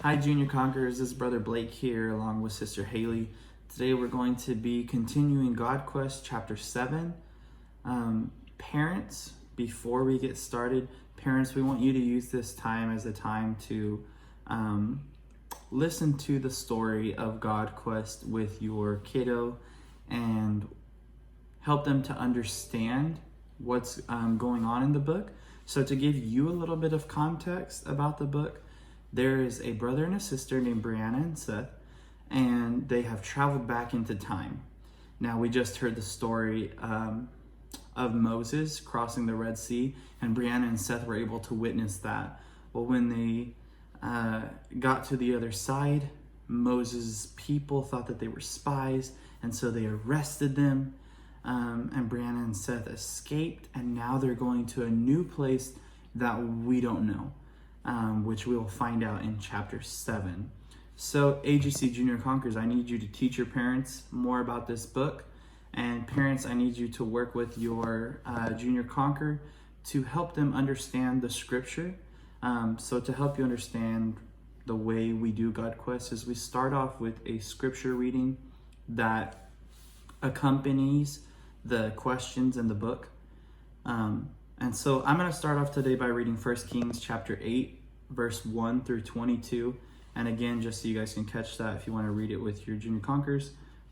Hi, Junior Conquerors. This is Brother Blake here along with Sister Hailey. Today we're going to be continuing God Quest Chapter 7. Parents, before we get started, we want you to use this time as a time to listen to the story of God Quest with your kiddo and help them to understand what's going on in the book. So to give you a little bit of context about the book, there is a brother and a sister named Brianna and Seth, and they have traveled back into time. Now, we just heard the story of Moses crossing the Red Sea, and Brianna and Seth were able to witness that. Well, when they got to the other side, Moses' people thought that they were spies, and so they arrested them, and Brianna and Seth escaped, and now they're going to a new place that we don't know. Which we will find out in chapter 7. So AGC Junior Conquerors, I need you to teach your parents more about this book. And parents, I need you to work with your Junior Conqueror to help them understand the scripture. So to help you understand the way we do God Quest is we start off with a scripture reading that accompanies the questions in the book. And so I'm going to start off today by reading 1 Kings chapter 8, verse 1 through 22. And again, just so you guys can catch that if you want to read it with your Junior Conquerors,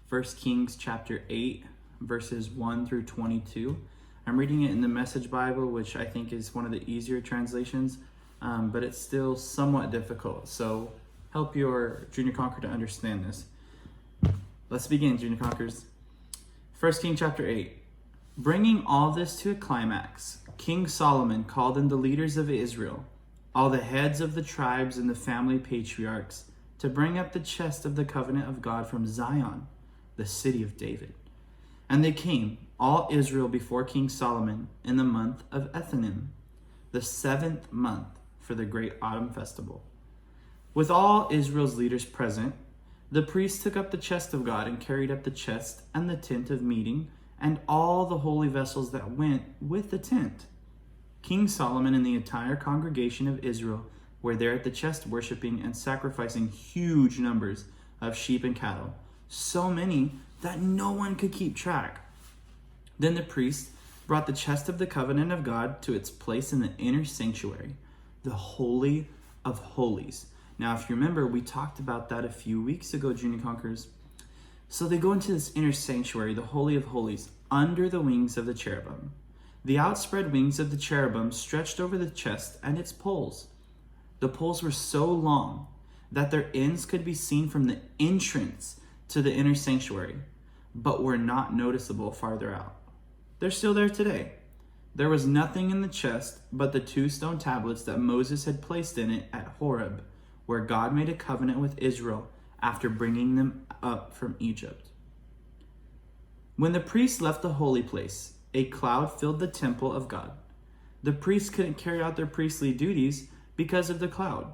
1 Kings chapter 8, verses 1 through 22. I'm reading it in the Message Bible, which I think is one of the easier translations, but it's still somewhat difficult. So help your Junior Conqueror to understand this. Let's begin, Junior Conquerors. 1 Kings chapter 8. Bringing all this to a climax, King Solomon called in the leaders of Israel, all the heads of the tribes and the family patriarchs, to bring up the chest of the covenant of God from Zion, the city of David. And they came, all Israel, before King Solomon in the month of Ethanim, the 7th month, for the great autumn festival. With all Israel's leaders present, the priests took up the chest of God and carried up the chest and the tent of meeting and all the holy vessels that went with the tent. King Solomon and the entire congregation of Israel were there at the chest worshiping and sacrificing huge numbers of sheep and cattle, so many that no one could keep track. Then the priest brought the chest of the covenant of God to its place in the inner sanctuary, the Holy of Holies. Now, if you remember, we talked about that a few weeks ago, Junior Conquerors. So they go into this inner sanctuary, the Holy of Holies, under the wings of the cherubim. The outspread wings of the cherubim stretched over the chest and its poles. The poles were so long that their ends could be seen from the entrance to the inner sanctuary, but were not noticeable farther out. They're still there today. There was nothing in the chest but the 2 stone tablets that Moses had placed in it at Horeb, where God made a covenant with Israel after bringing them up from Egypt. When the priests left the holy place, a cloud filled the temple of God. The priests couldn't carry out their priestly duties because of the cloud.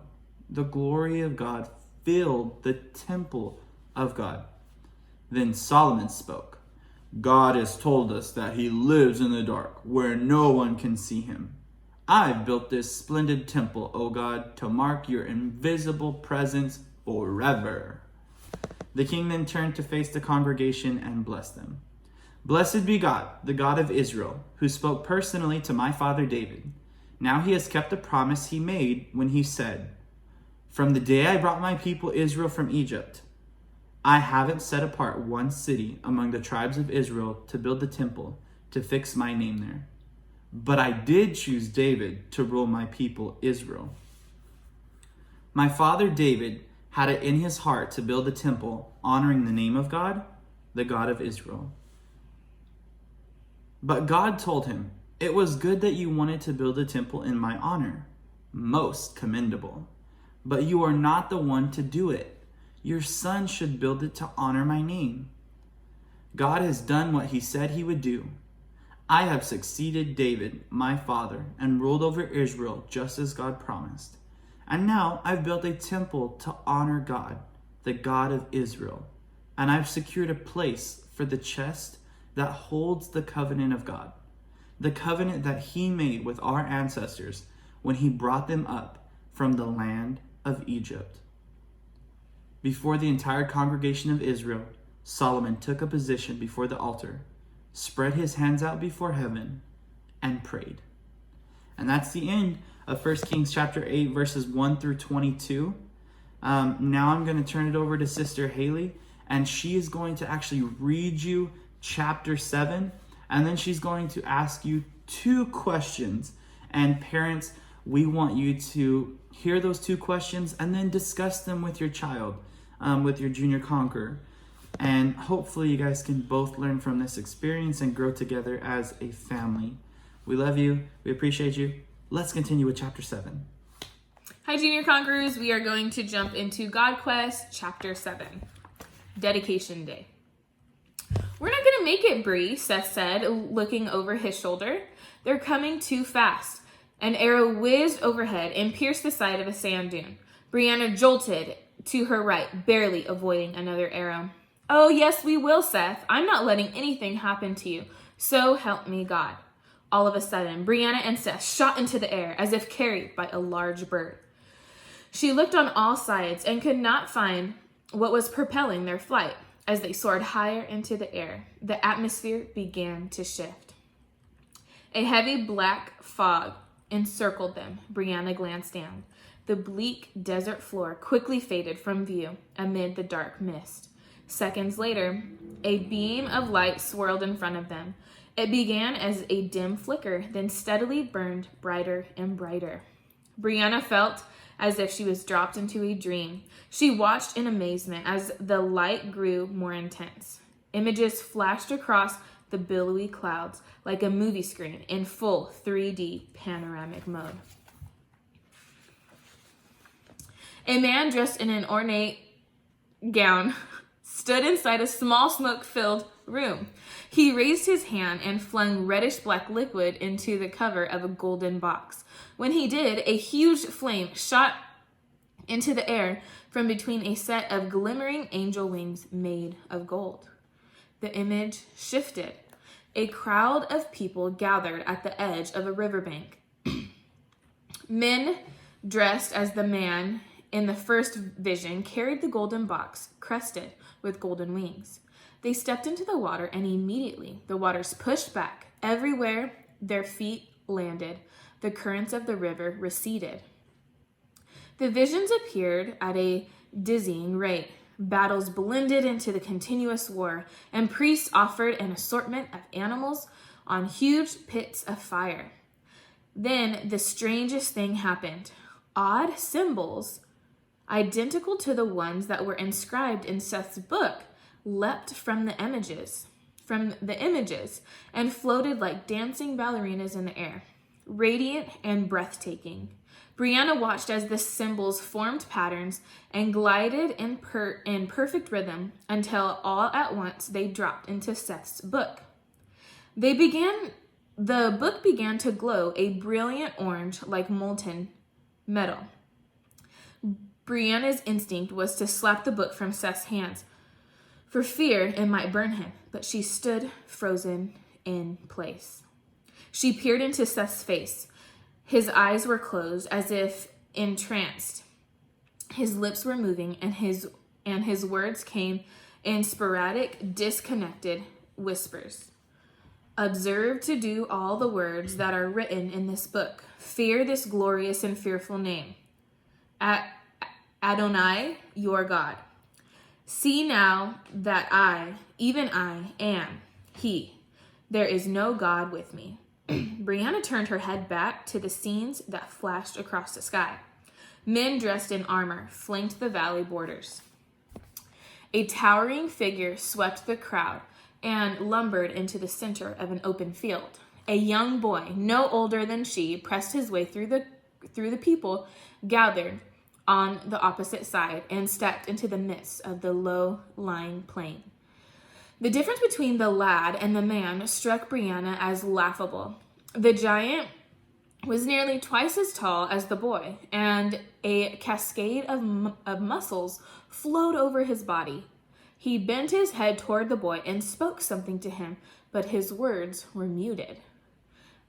The glory of God filled the temple of God. Then Solomon spoke. God has told us that he lives in the dark, where no one can see him. I've built this splendid temple, O God, to mark your invisible presence forever. The king then turned to face the congregation and blessed them. Blessed be God, the God of Israel, who spoke personally to my father David. Now he has kept the promise he made when he said, from the day I brought my people Israel from Egypt, I haven't set apart one city among the tribes of Israel to build the temple, to fix my name there. But I did choose David to rule my people Israel. My father David had it in his heart to build a temple honoring the name of God, the God of Israel. But God told him, it was good that you wanted to build a temple in my honor, most commendable. But you are not the one to do it. Your son should build it to honor my name. God has done what he said he would do. I have succeeded David, my father, and ruled over Israel just as God promised. And now I've built a temple to honor God, the God of Israel. And I've secured a place for the chest that holds the covenant of God, the covenant that he made with our ancestors when he brought them up from the land of Egypt. Before the entire congregation of Israel, Solomon took a position before the altar, spread his hands out before heaven, and prayed. And that's the end of 1 Kings chapter 8, verses 1 through 22. Now I'm going to turn it over to Sister Hailey, and she is going to actually read you chapter 7, and then she's going to ask you 2 questions. And parents, we want you to hear those 2 questions and then discuss them with your child, with your junior conqueror. And hopefully you guys can both learn from this experience and grow together as a family. We love you. We appreciate you. Let's continue with chapter 7. Hi, Junior Conquerors. We are going to jump into God Quest chapter 7, Dedication Day. We're not going to make it, Bree, Seth said, looking over his shoulder. They're coming too fast. An arrow whizzed overhead and pierced the side of a sand dune. Brianna jolted to her right, barely avoiding another arrow. Oh, yes, we will, Seth. I'm not letting anything happen to you. So help me God. All of a sudden, Brianna and Seth shot into the air as if carried by a large bird. She looked on all sides and could not find what was propelling their flight. As they soared higher into the air, the atmosphere began to shift. A heavy black fog encircled them. Brianna glanced down. The bleak desert floor quickly faded from view amid the dark mist. Seconds later, a beam of light swirled in front of them. It began as a dim flicker, then steadily burned brighter and brighter. Brianna felt as if she was dropped into a dream. She watched in amazement as the light grew more intense. Images flashed across the billowy clouds like a movie screen in full 3D panoramic mode. A man dressed in an ornate gown stood inside a small smoke-filled room. He raised his hand and flung reddish-black liquid into the cover of a golden box. When he did, a huge flame shot into the air from between a set of glimmering angel wings made of gold. The image shifted. A crowd of people gathered at the edge of a riverbank. Men dressed as the man in the first vision carried the golden box, crested with golden wings. They stepped into the water, and immediately the waters pushed back. Everywhere their feet landed, the currents of the river receded. The visions appeared at a dizzying rate. Battles blended into the continuous war, and priests offered an assortment of animals on huge pits of fire. Then the strangest thing happened. Odd symbols, identical to the ones that were inscribed in Seth's book, leapt from the images, and floated like dancing ballerinas in the air, radiant and breathtaking. Brianna watched as the symbols formed patterns and glided in perfect rhythm until all at once they dropped into Seth's book. The book began to glow a brilliant orange like molten metal. Brianna's instinct was to slap the book from Seth's hands, for fear it might burn him, but she stood frozen in place. She peered into Seth's face. His eyes were closed as if entranced. His lips were moving, and his words came in sporadic, disconnected whispers. Observe to do all the words that are written in this book. Fear this glorious and fearful name. Adonai, your God. See now that I, even I, am He. There is no God with me. Brianna turned her head back to the scenes that flashed across the sky. Men dressed in armor flanked the valley borders. A towering figure swept the crowd and lumbered into the center of an open field. A young boy, no older than she, pressed his way through the people gathered on the opposite side and stepped into the midst of the low-lying plain. The difference between the lad and the man struck Brianna as laughable. The giant was nearly twice as tall as the boy, and a cascade of muscles flowed over his body. He bent his head toward the boy and spoke something to him, but his words were muted.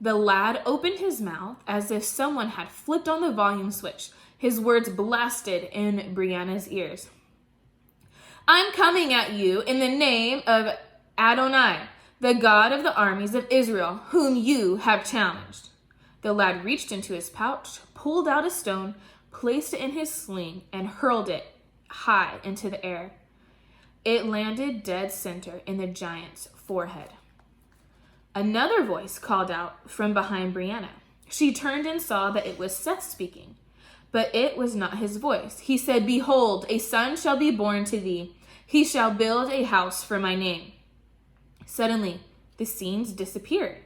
The lad opened his mouth as if someone had flipped on the volume switch. His words blasted in Brianna's ears. I'm coming at you in the name of Adonai, the God of the armies of Israel, whom you have challenged. The lad reached into his pouch, pulled out a stone, placed it in his sling, and hurled it high into the air. It landed dead center in the giant's forehead. Another voice called out from behind Brianna. She turned and saw that it was Seth speaking, but it was not his voice. He said, "Behold, a son shall be born to thee. He shall build a house for my name." Suddenly, the scenes disappeared.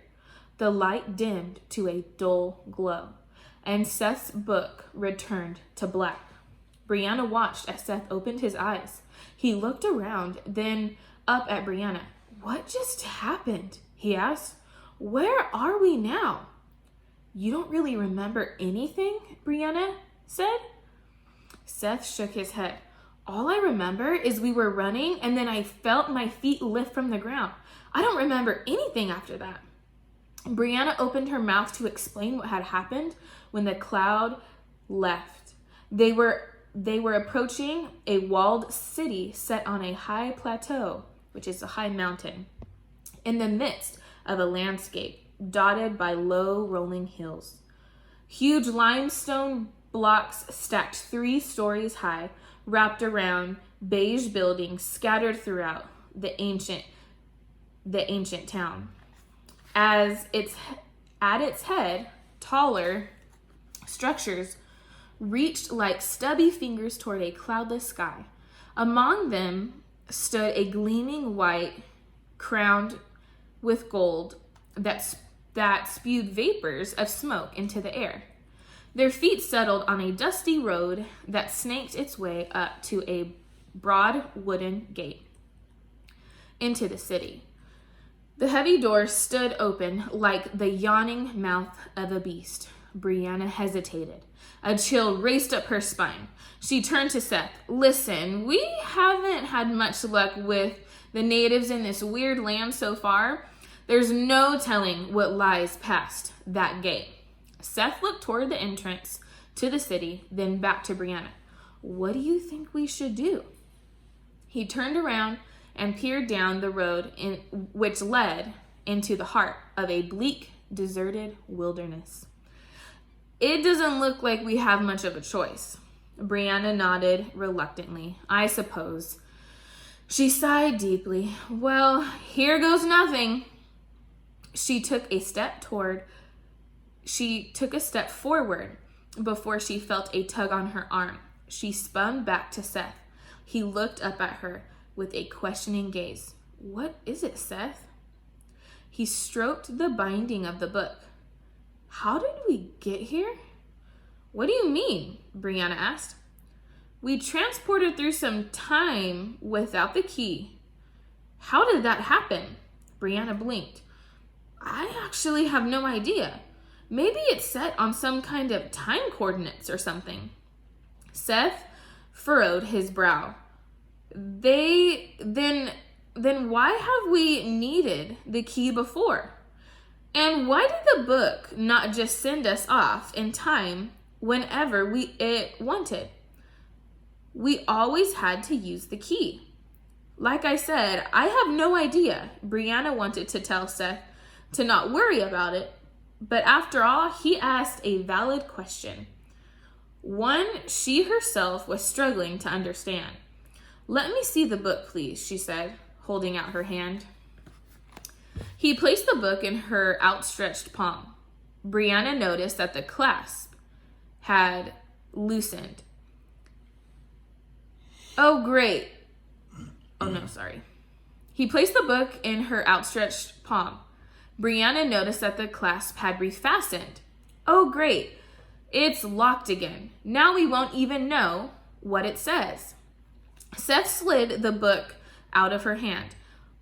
The light dimmed to a dull glow, and Seth's book returned to black. Brianna watched as Seth opened his eyes. He looked around, then up at Brianna. "What just happened?" he asked. "Where are we now?" "You don't really remember anything?" Brianna said. Seth shook his head. "All I remember is we were running and then I felt my feet lift from the ground. I don't remember anything after that." Brianna opened her mouth to explain what had happened when the cloud left. They were approaching a walled city set on a high plateau, which is a high mountain, in the midst of a landscape dotted by low rolling hills. Huge limestone blocks stacked 3 stories high, wrapped around beige buildings scattered throughout the ancient town. At its head, taller structures reached like stubby fingers toward a cloudless sky. Among them stood a gleaming white, crowned with gold, that spewed vapors of smoke into the air. Their feet settled on a dusty road that snaked its way up to a broad wooden gate into the city. The heavy door stood open like the yawning mouth of a beast. Brianna hesitated. A chill raced up her spine. She turned to Seth. "Listen, we haven't had much luck with the natives in this weird land so far. There's no telling what lies past that gate." Seth looked toward the entrance to the city, then back to Brianna. "What do you think we should do?" He turned around and peered down the road which led into the heart of a bleak, deserted wilderness. "It doesn't look like we have much of a choice." Brianna nodded reluctantly. "I suppose." She sighed deeply. "Well, here goes nothing." She took a step forward before she felt a tug on her arm. She spun back to Seth. He looked up at her with a questioning gaze. "What is it, Seth?" He stroked the binding of the book. "How did we get here?" "What do you mean?" Brianna asked. "We transported through some time without the key." "How did that happen?" Brianna blinked. "I actually have no idea. Maybe it's set on some kind of time coordinates or something." Seth furrowed his brow. Then why have we needed the key before? And why did the book not just send us off in time whenever it wanted? We always had to use the key. Like I said, I have no idea. Brianna wanted to tell Seth to not worry about it, but after all, he asked a valid question. One she herself was struggling to understand. "Let me see the book, please," she said, holding out her hand. He placed the book in her outstretched palm. Brianna noticed that the clasp had loosened. "Oh, great." Oh, no, sorry. He placed the book in her outstretched palm. Brianna noticed that the clasp had refastened. "Oh, great. It's locked again. Now we won't even know what it says." Seth slid the book out of her hand.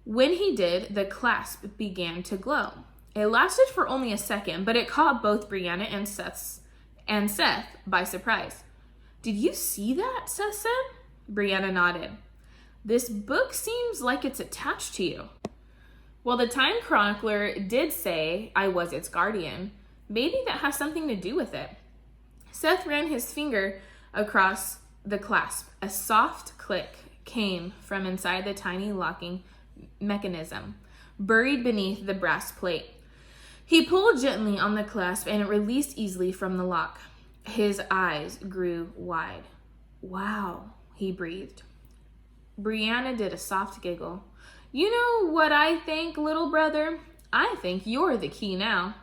When he did, the clasp began to glow. It lasted for only a second, but it caught both Brianna and Seth by surprise. "Did you see that?" Seth said. Brianna nodded. "This book seems like it's attached to you." Well, the Time Chronicler did say I was its guardian. Maybe that has something to do with it. Seth ran his finger across the clasp. A soft click came from inside the tiny locking mechanism, buried beneath the brass plate. He pulled gently on the clasp and it released easily from the lock. His eyes grew wide. "Wow," he breathed. Brianna did a soft giggle. "You know what I think, little brother? I think you're the key now."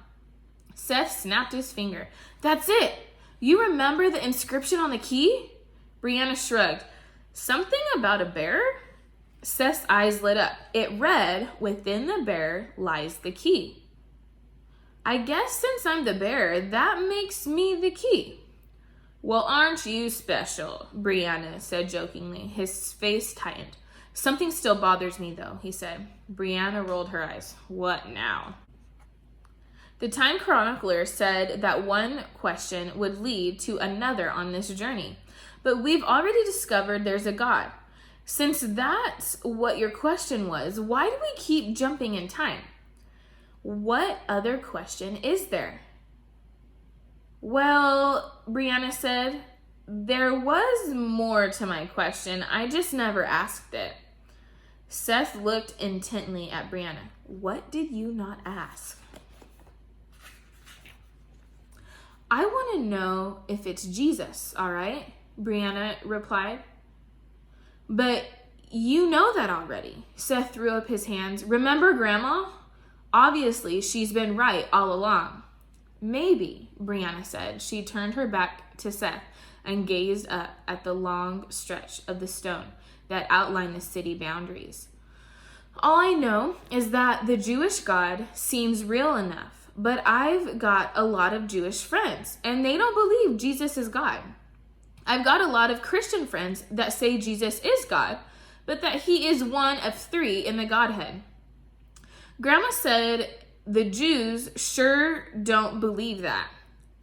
Seth snapped his finger. "That's it! You remember the inscription on the key?" Brianna shrugged. "Something about a bear?" Seth's eyes lit up. It read, "Within the bear lies the key." "I guess since I'm the bear, that makes me the key." "Well, aren't you special?" Brianna said jokingly. His face tightened. "Something still bothers me, though," he said. Brianna rolled her eyes. "What now?" The Time Chronicler said that one question would lead to another on this journey. But we've already discovered there's a God. Since that's what your question was, why do we keep jumping in time? What other question is there? "Well," Brianna said, "there was more to my question. I just never asked it." Seth looked intently at Brianna. "What did you not ask?" "I want to know if it's Jesus, all right?" Brianna replied. "But you know that already." Seth threw up his hands. "Remember Grandma? Obviously, she's been right all along." "Maybe," Brianna said. She turned her back to Seth and gazed up at the long stretch of the stone that outlined the city boundaries. "All I know is that the Jewish God seems real enough, but I've got a lot of Jewish friends, and they don't believe Jesus is God. I've got a lot of Christian friends that say Jesus is God, but that he is one of three in the Godhead." Grandma said the Jews sure don't believe that.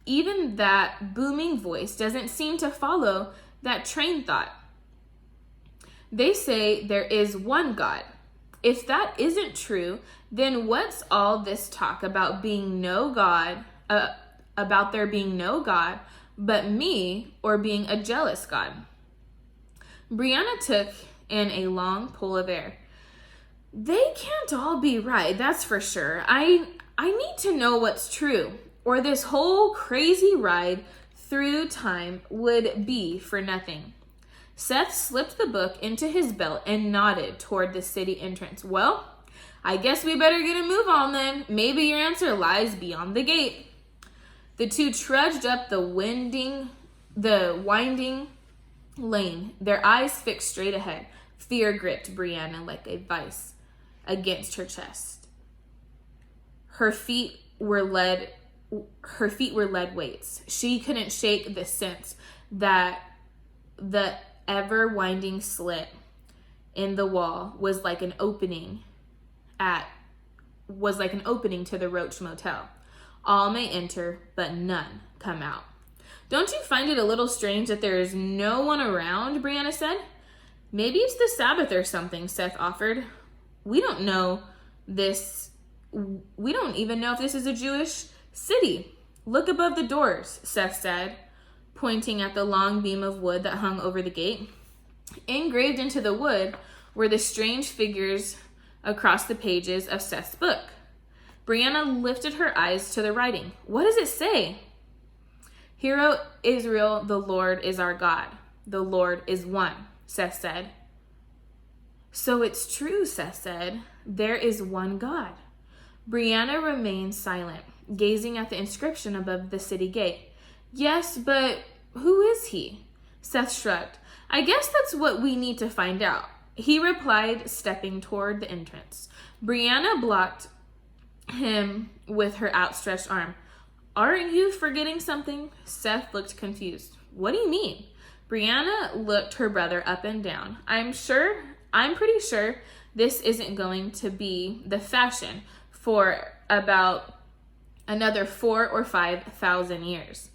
Even that booming voice doesn't seem to follow that train thought. They say there is one God. If that isn't true, then what's all this talk about being no God, about there being no God but me, or being a jealous God? Brianna took in a long pull of air. "They can't all be right, that's for sure. I need to know what's true, or this whole crazy ride through time would be for nothing." Seth slipped the book into his belt and nodded toward the city entrance. "Well, I guess we better get a move on then. Maybe your answer lies beyond the gate." The two trudged up the winding lane, their eyes fixed straight ahead. Fear gripped Brianna like a vice against her chest. Her feet were lead weights. She couldn't shake the sense that the ever-winding slit in the wall was like an opening to the Roach Motel. All may enter, but none come out. "Don't you find it a little strange that there is no one around?" Brianna said. "Maybe it's the Sabbath or something," Seth offered. We don't even know if this is a Jewish city." "Look above the doors," Seth said, pointing at the long beam of wood that hung over the gate. Engraved into the wood were the strange figures across the pages of Seth's book. Brianna lifted her eyes to the writing. "What does it say?" "Hear, O Israel, the Lord is our God. The Lord is one," Seth said. "So it's true," Seth said. "There is one God." Brianna remained silent, gazing at the inscription above the city gate. "Yes, but who is he?" Seth shrugged. "I guess that's what we need to find out," he replied, stepping toward the entrance. Brianna blocked him with her outstretched arm. "Aren't you forgetting something?" Seth looked confused. "What do you mean?" Brianna looked her brother up and down. I'm pretty sure this isn't going to be the fashion for about another 4,000 or 5,000 years.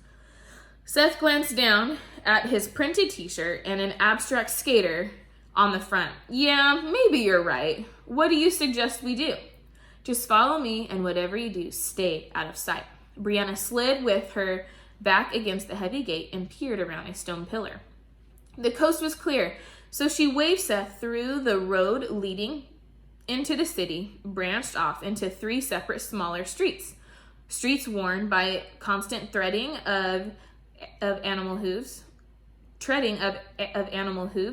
Seth glanced down at his printed t-shirt and an abstract skater on the front. "Yeah, maybe you're right. What do you suggest we do?" "Just follow me, and whatever you do, stay out of sight." Brianna slid with her back against the heavy gate and peered around a stone pillar. The coast was clear, So she waved Seth through the road leading into the city, branched off into 3 separate smaller streets. Streets worn by constant treading of animal hooves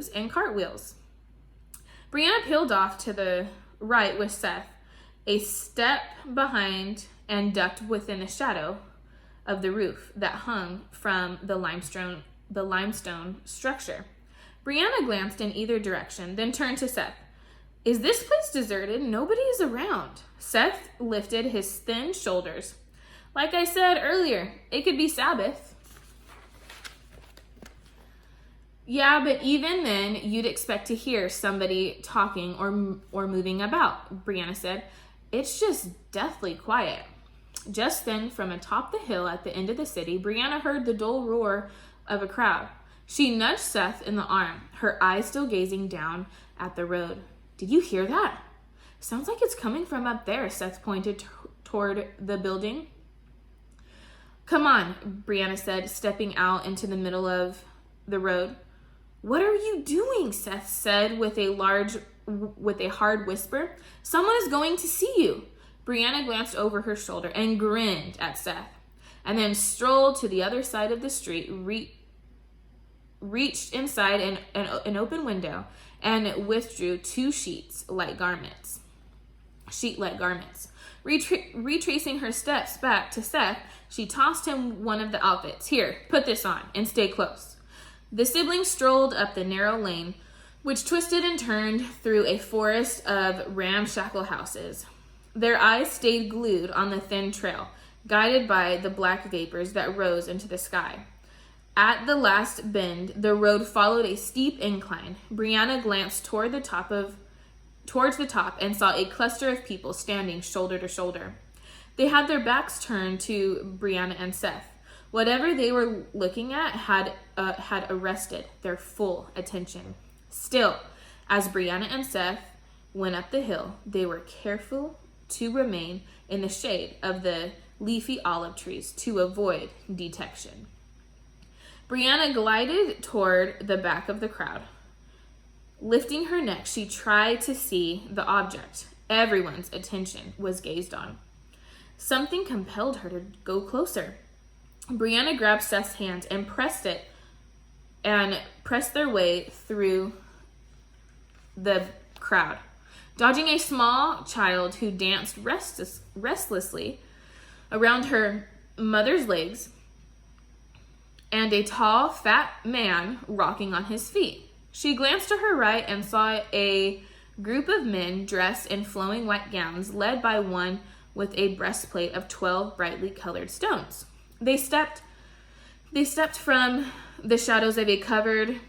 and cartwheels. Brianna peeled off to the right with Seth, a step behind, and ducked within the shadow of the roof that hung from the limestone structure. Brianna glanced in either direction, then turned to Seth. Is this place deserted? Nobody is around. Seth lifted his thin shoulders. Like I said earlier, it could be Sabbath. Yeah, but even then, you'd expect to hear somebody talking or moving about, Brianna said. It's just deathly quiet. Just then, from atop the hill at the end of the city, Brianna heard the dull roar of a crowd. She nudged Seth in the arm, her eyes still gazing down at the road. Did you hear that? Sounds like it's coming from up there, Seth pointed toward the building. Come on, Brianna said, stepping out into the middle of the road. What are you doing? Seth said with a hard whisper. Someone is going to see you. Brianna glanced over her shoulder and grinned at Seth, and then strolled to the other side of the street, reached inside an open window, and withdrew 2 sheet-like garments. Retracing her steps back to Seth, she tossed him one of the outfits. Here, put this on and stay close. The siblings strolled up the narrow lane, which twisted and turned through a forest of ramshackle houses. Their eyes stayed glued on the thin trail, guided by the black vapors that rose into the sky. At the last bend, the road followed a steep incline. Brianna glanced towards the top and saw a cluster of people standing shoulder to shoulder. They had their backs turned to Brianna and Seth. Whatever they were looking at had arrested their full attention. Still, as Brianna and Seth went up the hill, they were careful to remain in the shade of the leafy olive trees to avoid detection. Brianna glided toward the back of the crowd. Lifting her neck, she tried to see the object everyone's attention was gazed on. Something compelled her to go closer. Brianna grabbed Seth's hand and pressed their way through the crowd, dodging a small child who danced restlessly around her mother's legs and a tall, fat man rocking on his feet. She glanced to her right and saw a group of men dressed in flowing white gowns, led by one with a breastplate of 12 brightly colored stones. They stepped from the shadows of a covered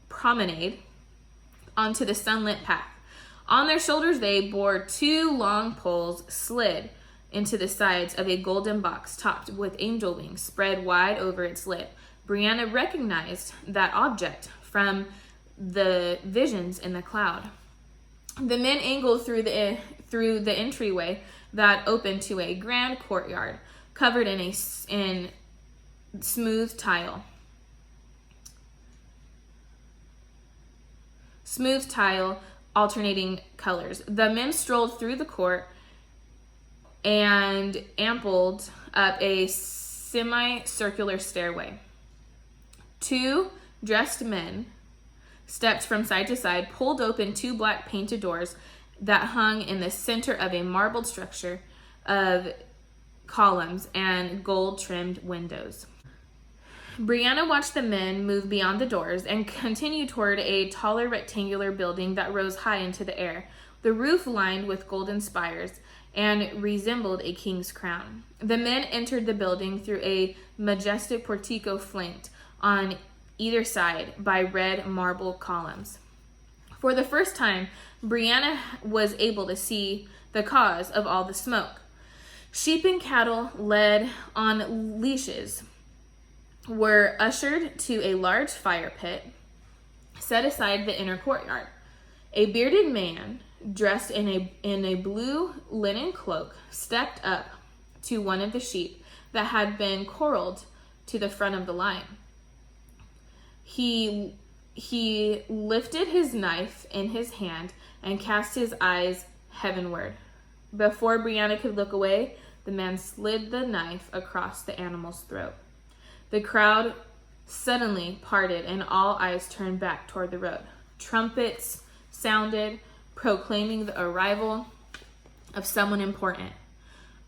promenade onto the sunlit path. On their shoulders, they bore 2 long poles slid into the sides of a golden box topped with angel wings spread wide over its lid. Brianna recognized that object from the visions in the cloud. The men angled through the entryway that opened to a grand courtyard covered in smooth tile alternating colors. The men strolled through the court and ambled up a semicircular stairway. 2 dressed men stepped from side to side, pulled open 2 black painted doors that hung in the center of a marbled structure of columns and gold-trimmed windows. Brianna watched the men move beyond the doors and continue toward a taller rectangular building that rose high into the air, the roof lined with golden spires and resembled a king's crown. The men entered the building through a majestic portico flanked on either side by red marble columns. For the first time, Brianna was able to see the cause of all the smoke. Sheep and cattle led on leashes were ushered to a large fire pit set aside the inner courtyard. A bearded man dressed in a blue linen cloak stepped up to one of the sheep that had been corralled to the front of the line. He lifted his knife in his hand and cast his eyes heavenward. Before Brianna could look away, the man slid the knife across the animal's throat. The crowd suddenly parted and all eyes turned back toward the road. Trumpets sounded, proclaiming the arrival of someone important.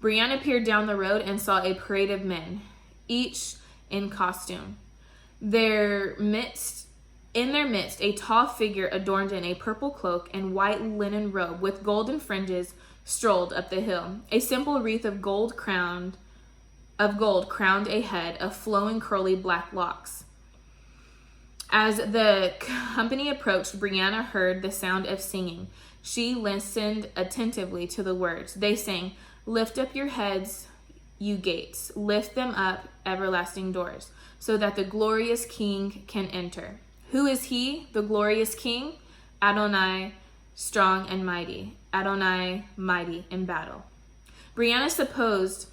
Brianna peered down the road and saw a parade of men, each in costume. In their midst, a tall figure adorned in a purple cloak and white linen robe with golden fringes strolled up the hill. A simple wreath of gold crowned a head of flowing curly black locks. As the company approached, Brianna heard the sound of singing. She listened attentively to the words. They sang, "Lift up your heads, you gates. Lift them up, everlasting doors, so that the glorious King can enter. Who is he, the glorious King? Adonai, strong and mighty. Adonai, mighty in battle." Brianna supposed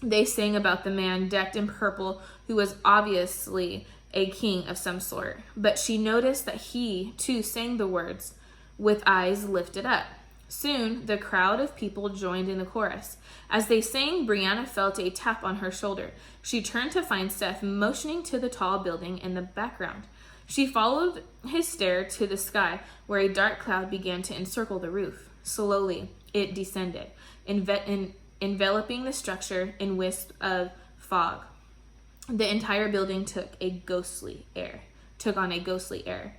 they sang about the man decked in purple who was obviously a king of some sort, but she noticed that he, too, sang the words with eyes lifted up. Soon, the crowd of people joined in the chorus. As they sang, Brianna felt a tap on her shoulder. She turned to find Seth motioning to the tall building in the background. She followed his stare to the sky, where a dark cloud began to encircle the roof. Slowly, it descended, enveloping the structure in wisps of fog. The entire building took on a ghostly air.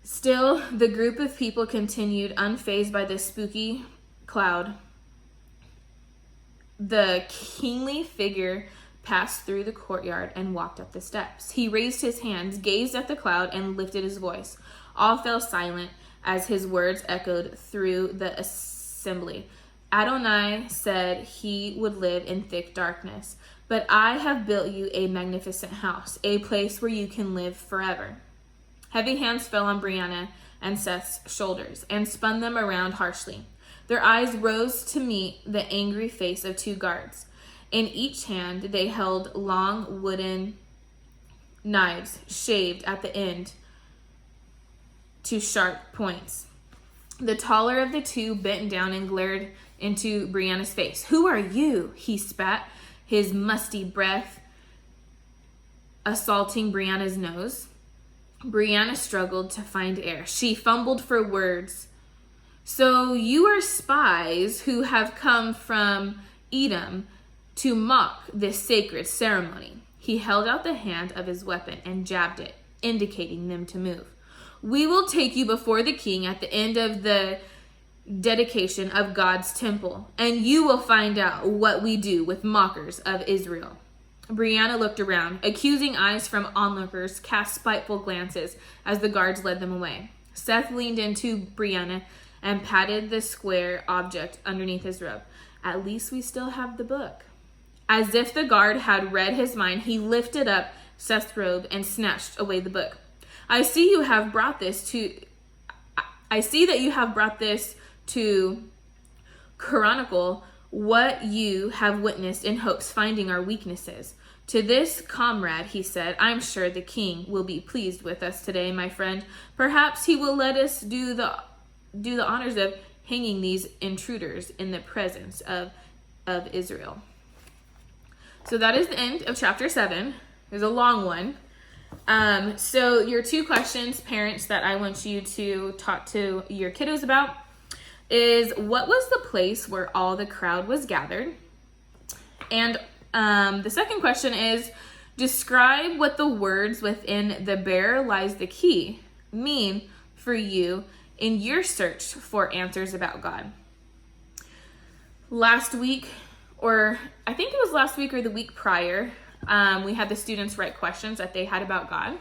Still, the group of people continued unfazed by the spooky cloud. The kingly figure passed through the courtyard and walked up the steps. He raised his hands, gazed at the cloud, and lifted his voice. All fell silent as his words echoed through the assembly. Adonai said he would live in thick darkness, but I have built you a magnificent house, a place where you can live forever. Heavy hands fell on Brianna and Seth's shoulders and spun them around harshly. Their eyes rose to meet the angry face of two guards. In each hand, they held long wooden knives, shaved at the end to sharp points. The taller of the two bent down and glared into Brianna's face. "Who are you?" he spat, his musty breath assaulting Brianna's nose. Brianna struggled to find air. She fumbled for words. "So you are spies who have come from Edom to mock this sacred ceremony." He held out the hand of his weapon and jabbed it, indicating them to move. "We will take you before the king at the end of the dedication of God's temple, and you will find out what we do with mockers of Israel." Brianna looked around. Accusing eyes from onlookers cast spiteful glances as the guards led them away. Seth leaned into Brianna and patted the square object underneath his robe. "At least we still have the book." As if the guard had read his mind, he lifted up Seth's robe and snatched away the book. I see that you have brought this to chronicle what you have witnessed in hopes finding our weaknesses. To this comrade, he said, "I'm sure the king will be pleased with us today, my friend. Perhaps he will let us do the honors of hanging these intruders in the presence of Israel." So that is the end of chapter 7. It was a long one. So your two questions, parents, that I want you to talk to your kiddos about is, what was the place where all the crowd was gathered? And the second question is, describe what the words "within the bear lies the key" mean for you in your search for answers about God. Last week, or I think it was last week or the week prior, we had the students write questions that they had about God.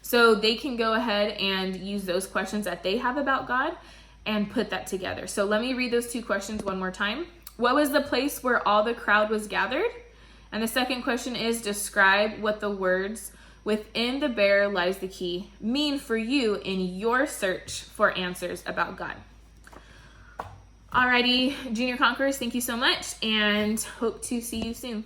So they can go ahead and use those questions that they have about God and put that together. So let me read those two questions one more time. What was the place where all the crowd was gathered? And the second question is, describe what the words "within the bear lies the key" mean for you in your search for answers about God. Alrighty, Junior Conquerors, thank you so much, and hope to see you soon.